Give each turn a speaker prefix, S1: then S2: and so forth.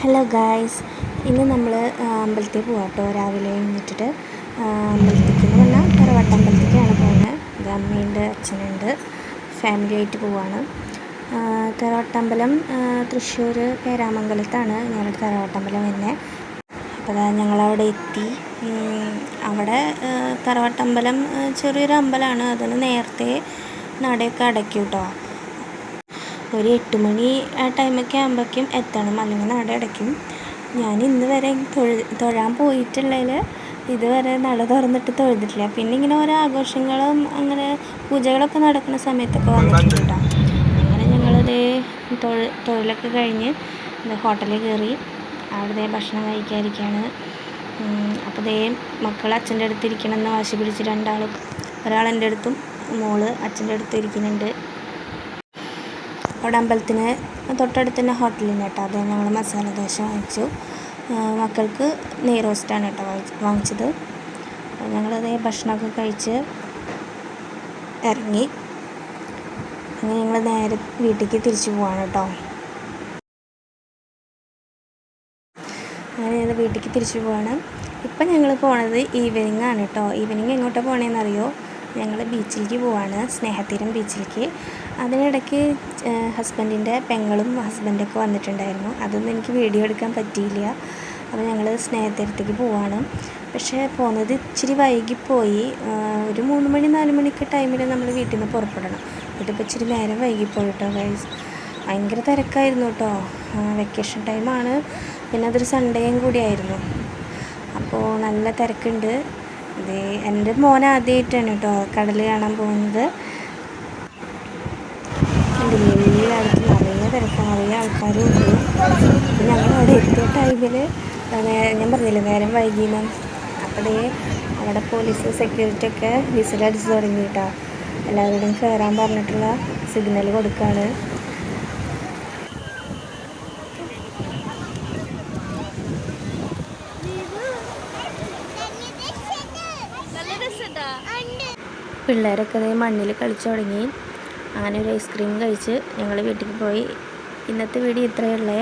S1: Hello guys, ഇന്ന് നമ്മൾ അമ്പലത്തിൽ പോവാം കേട്ടോ. രാവിലെ എഴുന്നേറ്റിട്ട് അമ്പലത്തിലേക്ക് എന്ന് പറഞ്ഞാൽ തറവാട്ടമ്പലത്തേക്കാണ് പോകുന്നത്. ഇത് അമ്മയുണ്ട്, അച്ഛനുണ്ട്, ഫാമിലി ആയിട്ട് പോവാണ്. തറവാട്ടമ്പലം തൃശ്ശൂർ പേരാമംഗലത്താണ് ഞങ്ങളുടെ തറവാട്ടമ്പലം തന്നെ. അപ്പോൾ ഞങ്ങളവിടെ എത്തി. അവിടെ തറവാട്ടമ്പലം ചെറിയൊരു അമ്പലമാണ്. അതിന് നേരത്തെ നടയൊക്കെ അടയ്ക്കും കേട്ടോ. ഒരു 8 മണി ആ ടൈമൊക്കെ ആകുമ്പോഴേക്കും എത്തണം, അല്ലെങ്കിൽ നട അടയ്ക്കും. ഞാൻ ഇന്ന് വരെ തൊഴാൻ പോയിട്ടുള്ളതിൽ ഇതുവരെ നട തുറന്നിട്ട് തൊഴുതിട്ടില്ല. പിന്നെ ഇങ്ങനെ ഓരോ ആഘോഷങ്ങളും അങ്ങനെ പൂജകളൊക്കെ നടക്കുന്ന സമയത്തൊക്കെ വന്നിട്ടുണ്ട് കേട്ടോ. അങ്ങനെ ഞങ്ങളിതേ തൊഴിലൊക്കെ കഴിഞ്ഞ് ഹോട്ടലിൽ കയറി അവിടെ ഭക്ഷണം കഴിക്കാതിരിക്കുകയാണ്. അപ്പോൾ ദേ മക്കൾ അച്ഛൻ്റെ അടുത്ത് ഇരിക്കണമെന്ന് വാശി പിടിച്ച് രണ്ടാളും, ഒരാൾ എൻ്റെ അടുത്തും മോള് അച്ഛൻ്റെ അടുത്തും ഇരിക്കുന്നുണ്ട്. അവിടെ അമ്പലത്തിന് തൊട്ടടുത്ത് തന്നെ ഹോട്ടലിന് കേട്ടോ. അത് ഞങ്ങൾ മസാല ദോശ വാങ്ങിച്ചു. മക്കൾക്ക് നെയ് റോസ്റ്റാണ് കേട്ടോ വാങ്ങിച്ചത്. ഞങ്ങളത് ഭക്ഷണമൊക്കെ കഴിച്ച് ഇറങ്ങി. അങ്ങനെ ഞങ്ങൾ നേരെ വീട്ടിലേക്ക് തിരിച്ചു പോവാണ് കേട്ടോ. അങ്ങനെ ഞങ്ങൾ വീട്ടിലേക്ക് തിരിച്ചു പോവാണ്. ഇപ്പം ഞങ്ങൾ പോണത് ഈവനിങ് ആണ് കേട്ടോ. ഈവനിങ് എങ്ങോട്ടാണ് പോകണേന്നറിയോ? ഞങ്ങൾ ബീച്ചിലേക്ക് പോവാണ്, സ്നേഹതീരം ബീച്ചിലേക്ക്. അതിനിടയ്ക്ക് ഹസ്ബൻഡിൻ്റെ പെങ്ങളും ഹസ്ബൻഡൊക്കെ വന്നിട്ടുണ്ടായിരുന്നു. അതൊന്നും എനിക്ക് വീഡിയോ എടുക്കാൻ പറ്റിയില്ല. അപ്പോൾ ഞങ്ങൾ സ്നേഹതീരത്തേക്ക് പോവാണ്. പക്ഷേ പോകുന്നത് ഇച്ചിരി വൈകിപ്പോയി. ഒരു 3 മണി 4 മണിക്ക് ടൈമിൽ നമ്മൾ വീട്ടിൽ നിന്ന് പുറപ്പെടണം. ഇതിപ്പോൾ ഇച്ചിരി നേരം വൈകിപ്പോയി കേട്ടോ ഗൈസ്. ഭയങ്കര തിരക്കായിരുന്നു കേട്ടോ. വെക്കേഷൻ ടൈമാണ്, പിന്നെ അതൊരു സൺഡേയും കൂടിയായിരുന്നു. അപ്പോൾ നല്ല തിരക്കുണ്ട്. ഇത് എൻ്റെ മോൻ ആദ്യമായിട്ടാണ് കേട്ടോ കടൽ കാണാൻ പോകുന്നത്. എല്ലായിടത്തും നിറയെ തിരക്കാണ്, നിറയെ ആൾക്കാരും ഉണ്ട്. അപ്പോൾ ഞങ്ങളവിടെ എത്തിയ ടൈമിൽ ഞാൻ പറഞ്ഞില്ലേ നേരം വൈകിയെന്ന്. അപ്പോൾ അവിടെ പോലീസ് സെക്യൂരിറ്റി ഒക്കെ വിസിലടിച്ച് തുടങ്ങി കേട്ടോ. എല്ലാവരോടും കയറാൻ പറഞ്ഞിട്ടുള്ള സിഗ്നൽ കൊടുക്കുകയാണ്. പിള്ളേരൊക്കെ മണ്ണിൽ കളിച്ചു തുടങ്ങി. അങ്ങനെ ഒരു ഐസ്ക്രീം കഴിച്ച് ഞങ്ങൾ വീട്ടിൽ പോയി. ഇന്നത്തെ വീഡിയോ ഇത്രയേ ഉള്ളേ.